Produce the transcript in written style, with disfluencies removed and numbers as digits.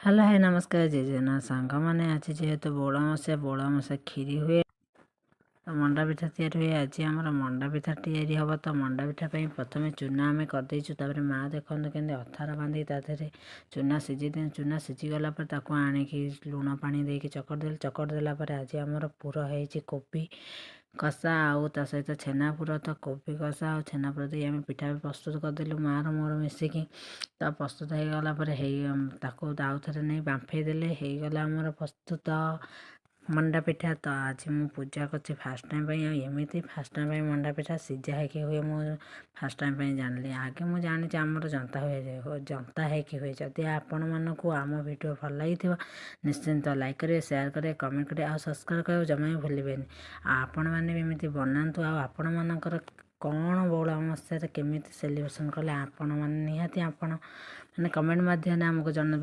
Hello high ନମସ୍କାର ଜେଜେନା ସାଙ୍ଗମାନେ। ଆଜି ଯେହେତୁ ବଉଳ ଅମାବାସ୍ୟା କ୍ଷୀରି ହୁଏ ତ ମଣ୍ଡା ପିଠା ତିଆରି ହୁଏ। ଆଜି ଆମର ମଣ୍ଡା ପିଠା ତିଆରି ହେବ। ତ ମଣ୍ଡା ପିଠା ପାଇଁ ପ୍ରଥମେ ଚୁନା ଆମେ କରିଦେଇଛୁ। ତାପରେ ମା ଦେଖନ୍ତୁ କେମିତି ଅଥାର ବାନ୍ଧି ତା ଦେହରେ ଚୁନା ସିଝେଇ ଦିଅନ୍ତି। ଚୁନା ସିଝିଗଲା ପରେ ତାକୁ ଆଣିକି ଲୁଣ ପାଣି ଦେଇକି ଚକଟି ଦେଲା ପରେ ଆଜି ଆମର ପୁର ହେଇଛି କୋବି କଷା ଆଉ ତା ସହିତ ଛେନାପୁର। ତ କୋବି କଷା ଆଉ ଛେନାପୁର ଦେଇ ଆମେ ପିଠା ବି ପ୍ରସ୍ତୁତ କରିଦେଲୁ ମା'ର ମୋର ମିଶିକି। ତ ପ୍ରସ୍ତୁତ ହେଇଗଲା ପରେ ତାକୁ ଆଉ ଥରେ ନେଇ ବାମ୍ଫେଇ ଦେଲେ ହେଇଗଲା ଆମର ପ୍ରସ୍ତୁତ ମଣ୍ଡା ପିଠା। ତ ଆଜି ମୁଁ ପୂଜା କରୁଛି ଫାଷ୍ଟ ଟାଇମ୍ ପାଇଁ। ଆଉ ଏମିତି ଫାଷ୍ଟ ଟାଇମ୍ ପାଇଁ ମଣ୍ଡା ପିଠା ସିଝା ହେଇକି ହୁଏ ମୁଁ ଫାଷ୍ଟ ଟାଇମ୍ ପାଇଁ ଜାଣିଲି। ଆଗେ ମୁଁ ଜାଣିଛି ଆମର ଜନ୍ତା ହେଇକି ହୁଏ। ଯଦି ଆପଣମାନଙ୍କୁ ଆମ ଭିଡ଼ିଓ ଭଲ ଲାଗିଥିବ ନିଶ୍ଚିନ୍ତ ଲାଇକ୍ କରିବେ, ସେୟାର କରିବେ, କମେଣ୍ଟ କରିବେ ଆଉ ସବସ୍କ୍ରାଇବ୍ କରିବାକୁ ଜମା ବି ଭୁଲିବେନି। ଆଉ ଆପଣମାନେ ବି ଏମିତି ବନାନ୍ତୁ। ଆଉ ଆପଣମାନଙ୍କର କ'ଣ ବଉଳ ଅମାବାସ୍ୟାରେ କେମିତି ସେଲିବ୍ରେସନ୍ କଲେ ଆପଣମାନେ ନିହାତି ଆପଣ ମାନେ କମେଣ୍ଟ ମାଧ୍ୟମରେ ଆମକୁ ଜଣାଇବେ।